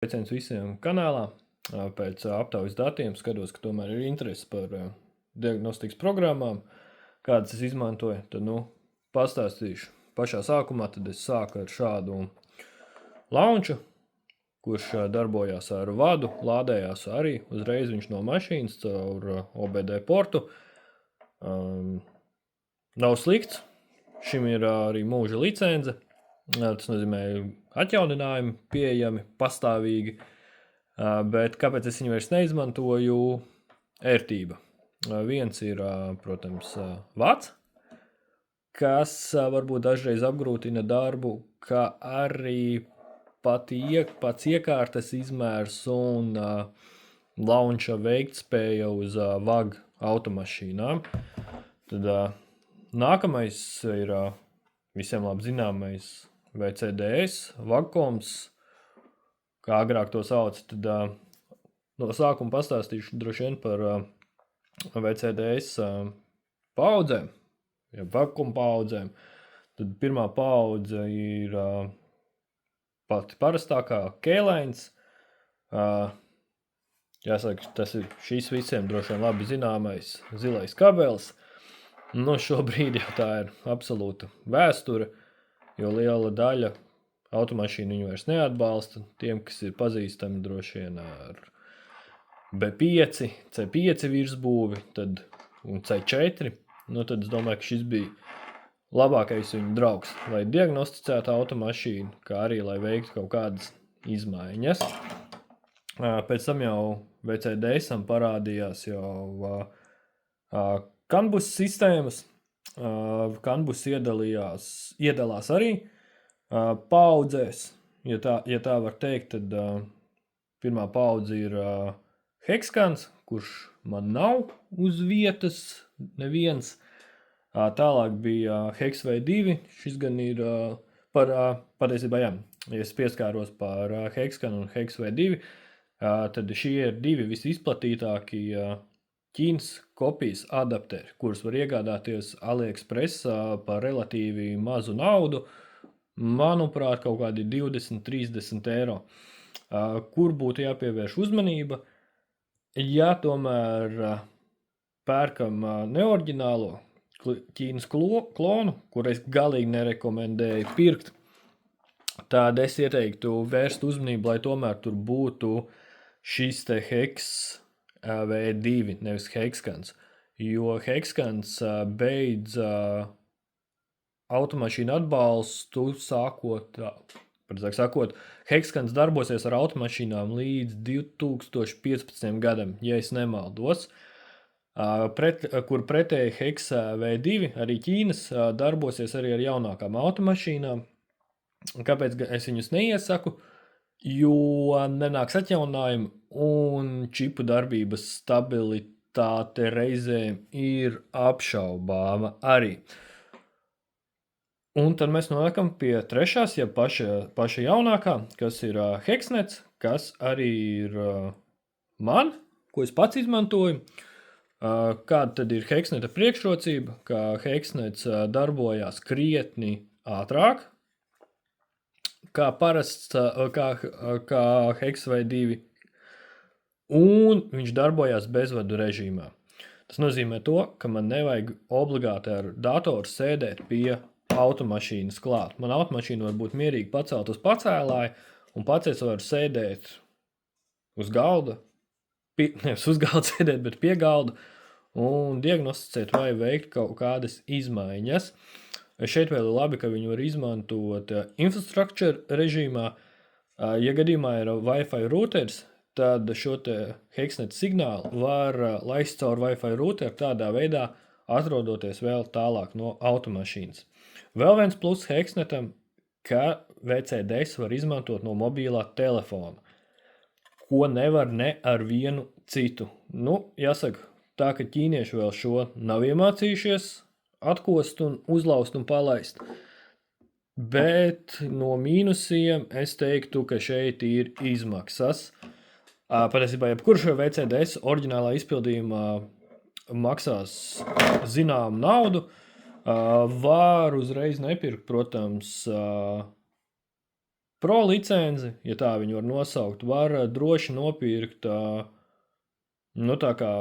Sveiciens visiem kanālā. Pēc aptaujas datiem skatos, ka tomēr ir interese par diagnostikas programmām, kādas es izmantoju. Tad, pastāstīšu pašā sākumā. Tad es sāku ar šādu launču, kurš darbojās ar vadu, lādējās arī uzreiz viņš no mašīnas caur OBD portu. Nav slikts. Šim ir arī mūža licence. Tas nozīmē atjauninājumi pieejami pastāvīgi, bet kāpēc es viņu vairs neizmantoju? Ērtība. Viens ir, protams, vats, kas varbūt dažreiz apgrūtina darbu, kā arī pats iekārtas izmērs un launča veiktspēja uz VAG automašīnām. Tad nākamais ir visiem labi zināmais VCDS, Vagcoms, kā agrāk to sauc. Tad no sākuma pastāstīšu droši vien par VCDS paudzēm, ja Vagcom paudzēm. Tad pirmā paudze ir pati parastākā K-Lines. Jāsaka, tas ir šīs visiem droši vien labi zināmais zilais kabelis. Šobrīd jau tā ir absolūta vēsture, jo liela daļa automašīnu viņu vairs neatbalsta. Tiem, kas ir pazīstami droši vien ar B5, C5 virsbūvi un C4, tad es domāju, ka šis bija labākais viņu draugs, lai diagnosticētu automašīnu, kā arī, lai veiktu kaut kādas izmaiņas. Pēc tam jau VCDS-am parādījās jau CAN-bus sistēmas. CAN-bus iedalās arī paudzēs, ja tā var teikt. Tad pirmā paudze ir Hexcans, kurš man nav uz vietas neviens. Tālāk bija HexV2, šis gan ir patiesībā, jā, ja es pieskāros par Hexcan un HexV2, tad šie ir divi visizplatītākie Ķīnas kopijas adapteri, kurus var iegādāties AliExpress par relatīvi mazu naudu, manuprāt, kaut kādi 20-30 eiro, kur būtu jāpievērš uzmanība. Ja tomēr pērkam neoriģinālo Ķīnas klonu, kur es galīgi nerekomendēju pirkt, tad es ieteiktu vērst uzmanību, lai tomēr tur būtu šis te V2, nevis Hexcans, jo Hexcans beidz automašīnu atbalstu Hexcans darbosies ar automašīnām līdz 2015. gadam, ja es nemaldos, kur pretēji HexV2 arī Ķīnas darbosies arī ar jaunākām automašīnām. Kāpēc es viņus neiesaku? Jo nenāks atjauninājumi un čipu darbības stabilitāte reizēm ir apšaubāma arī. Un tad mēs nonākam pie trešās, ja paša jaunākā, kas ir Hexnets, kas arī ir man, ko es pats izmantoju. Kāda tad ir Hexneta priekšrocība? Ka Hexnets darbojās krietni ātrāk, kā parasts, kā HexV2, un viņš darbojās bezvadu režīmā. Tas nozīmē to, ka man nevajag obligāti ar datoru sēdēt pie automašīnas klāt. Man automašīna var būt mierīgi pacelt uz pacēlāju, un pats es varu sēdēt uz galda, nevis uz galda sēdēt, bet pie galda, un diagnosticēt vai veikt kaut kādas izmaiņas. Šeit vēl ir labi, ka viņu var izmantot infrastructure režīmā. Ja gadījumā ir Wi-Fi routers, tad šo te Hexnet signālu var laist caur Wi-Fi routeru tādā veidā, atrodoties vēl tālāk no automašīnas. Vēl viens plus Hexnetam, ka VCDS var izmantot no mobilā telefona, ko nevar ne ar vienu citu. Jāsaka, tā, ka ķīnieši vēl šo nav iemācījušies atkost un uzlaust un palaist. Bet no mīnusiem es teiktu, ka šeit ir izmaksas. Patiesībā, jebkurš VCDS oriģinālā izpildījumā maksās zināmu naudu. Var uzreiz nepirkt, protams, Pro licenci, ja tā viņu var nosaukt, var droši nopirkt tā kā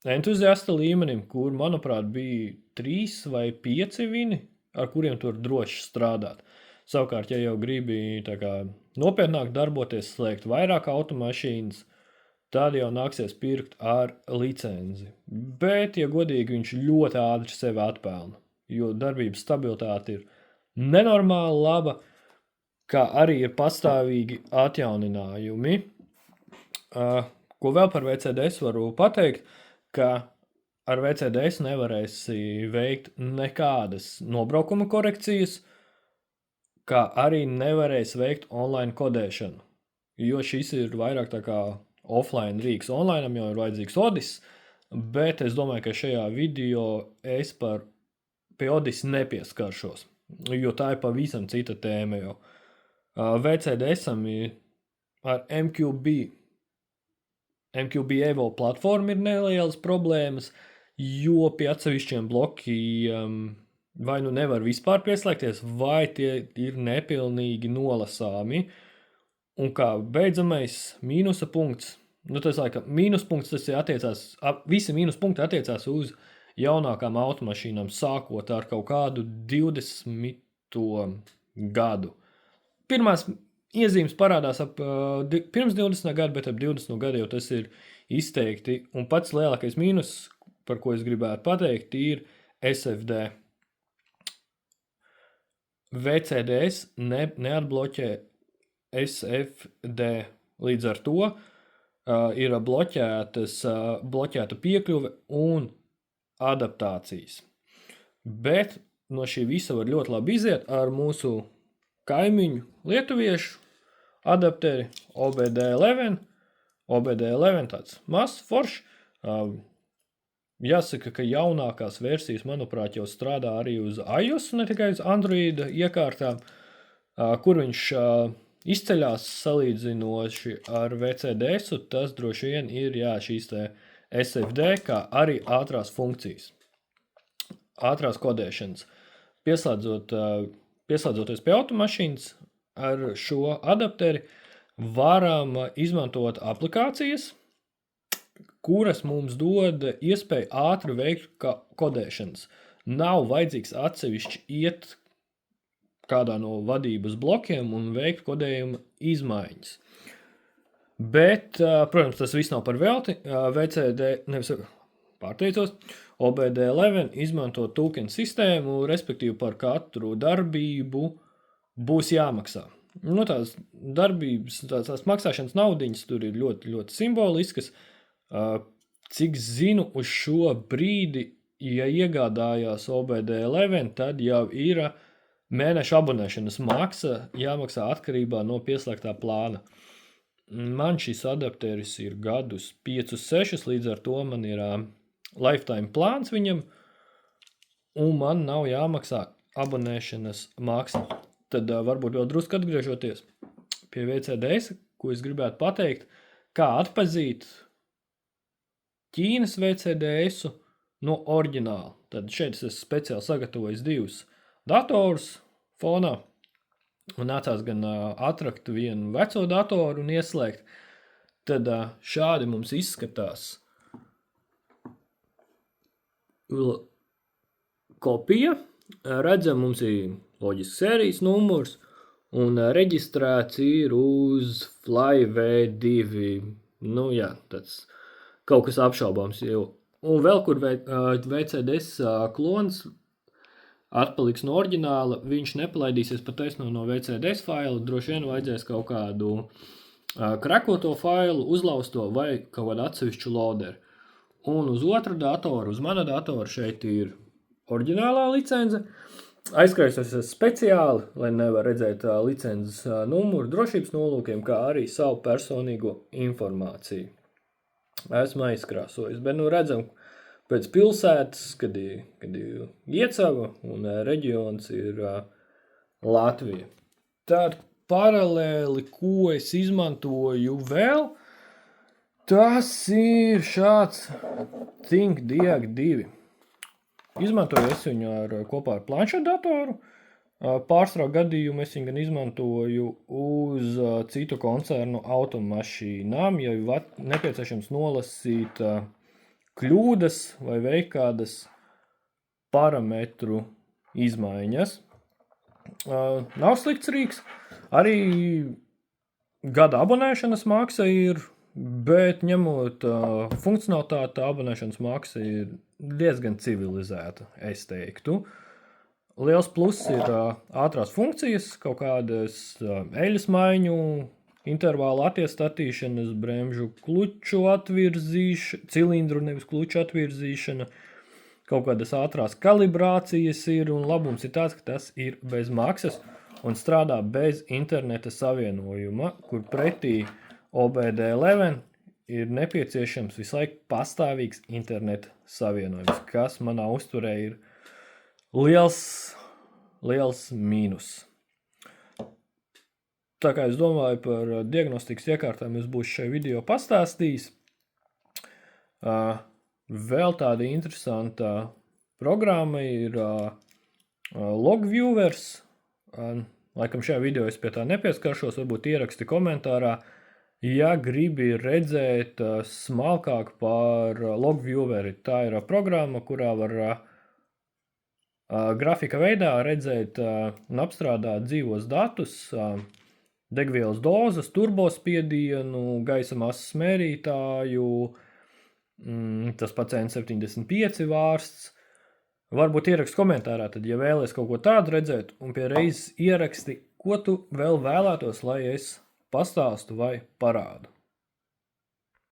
entuziasta līmenim, kur, manuprāt, bija 3 vai 5 vini, ar kuriem tur droši strādāt. Savukārt, ja jau gribi tā kā nopietnāk darboties, slēgt vairāk automašīnas, tad jau nāksies pirkt ar licenci. Bet, ja godīgi, viņš ļoti ātri sevi atpelna, jo darbības stabilitāte ir nenormāli laba, kā arī ir pastāvīgi atjauninājumi. Ko vēl par VCDS varu pateikt, ka ar VCDS nevarēsi veikt nekādas nobraukuma korekcijas, kā arī nevarēs veikt online kodēšanu, jo šis ir vairāk tā kā offline rīks. Onlineam jau ir vajadzīgs Odis, bet es domāju, ka šajā video es pie Odis nepieskaršos, jo tā ir pavisam cita tēma jau. VCDS-am ir ar MQB Evo platformu ir nelielas problēmas, jo pie atsevišķiem blokiem vai nu nevar vispār pieslēgties, vai tie ir nepilnīgi nolasāmi. Un kā beidzamais mīnusa punkts, tas laikam mīnuspunkts, tas attiecās, visi mīnuspunkti attiecās uz jaunākām automašīnām, sākot ar kaut kādu 20. gadu. Pirmās iezīmes parādās pirms 20. gadu, bet ap 20. gadu jau tas ir izteikti. Un pats lielākais mīnus, par ko es gribētu pateikt, ir SFD. VCDS neatbloķē SFD. Līdz ar to ir bloķēta piekļuve un adaptācijas. Bet no šī visa var ļoti labi iziet ar mūsu kaimiņu lietuviešu adapteri OBD11. OBD11 tāds mazs, foršs. Jāsaka, ka jaunākās versijas, manuprāt, jau strādā arī uz iOS, ne tikai uz Android iekārtām, kur viņš izceļās salīdzinoši ar VCDS, tas droši vien ir šīs te SFD, kā arī ātrās funkcijas, ātrās kodēšanas. Pieslēdzoties pie automašīnas ar šo adapteri, varam izmantot aplikācijas, kuras mums dod iespēju ātri veikt kodēšanas. Nav vajadzīgs atsevišķi iet kādā no vadības blokiem un veikt kodējuma izmaiņas. Bet, protams, tas viss nav par velti. OBD11 izmanto token sistēmu, respektīvi par katru darbību būs jāmaksā. Tās darbības, tās maksāšanas naudiņas tur ir ļoti, ļoti simboliskas. Cik zinu, uz šo brīdi, ja iegādājās OBD11, tad jau ir mēneša abonēšanas maksa jāmaksā atkarībā no pieslēgtā plāna. Man šis adapteris ir gadus 5-6, līdz ar to man ir lifetime plāns viņam, un man nav jāmaksā abonēšanas maksa. Tad varbūt vēl drusku atgriežoties pie VCDS, ko es gribētu pateikt, kā atpazīt Ķīnas VCDS no oriģināla. Tad šeit es speciāli sagatavojis 2 datorus fonā, un nācās gan atrakt vienu veco datoru un ieslēgt. Tad šādi mums izskatās kopija. Redzam, mums ir loģisks sērijas numurs un reģistrēts ir uz FlyV2. Tāds kaut kas apšaubāms jau. Un vēl, kur VCDS klons atpaliks no oriģināla, viņš nepalaidīsies pa taisno no VCDS failu, droši vien vajadzēs kaut kādu krakoto failu, uzlausto vai kaut kādu atsevišķu loaderu. Un uz otru datoru, uz mana datora šeit ir oriģinālā licence. Aizkrājusies speciāli, lai nevar redzēt licences numuru drošības nolūkiem, kā arī savu personīgo informāciju. Esmu aizkrāsojis, bet redzam, pēc pilsētas, kad ir Iecava un reģions ir Latvija. Tad paralēli, ko es izmantoju vēl, tas ir šāds ThinkDiag 2. Izmantoju es viņu kopā ar planšetdatoru. Pārsvarā gadījumu es viņu gan izmantoju uz citu koncernu automašīnām, ja nepieciešams nolasīt kļūdas vai veikt kādas parametru izmaiņas. Nav slikts rīks. Arī gada abonēšanas maksa ir, bet ņemot funkcionalitāti, abonēšanas maksa ir diezgan civilizēta, es teiktu. Liels pluss ir ātrās funkcijas, kaut kādas eļas maiņu, intervāla attiestatīšanas, bremžu kluču atvirzīšana, cilindru nevis kluču atvirzīšana, kaut kādas ātrās kalibrācijas ir, un labums ir tāds, ka tas ir bez maksas un strādā bez interneta savienojuma, kur pretī OBD11 ir nepieciešams visu laiku pastāvīgs interneta savienojums, kas manā uzturē ir liels mīnus. Tā kā es domāju par diagnostikas iekārtām, es būšu šajā video pastāstījis. Vēl tāda interesanta programma ir Logviewers. Laikam šajā video es pie tā nepieskaršos, varbūt ieraksti komentārā, ja gribi redzēt smalkāk par Logvieweri. Tā ir programma, kurā var grafika veidā redzēt un apstrādāt dzīvos datus, degvielas dozes, turbospiedienu, gaisa masas mērītāju, tas pats N75 vārsts. Varbūt ieraksti komentārā, tad, ja vēlies kaut ko tādu redzēt, un pie reizes ieraksti, ko tu vēl vēlētos, lai es pastāstu vai parādu.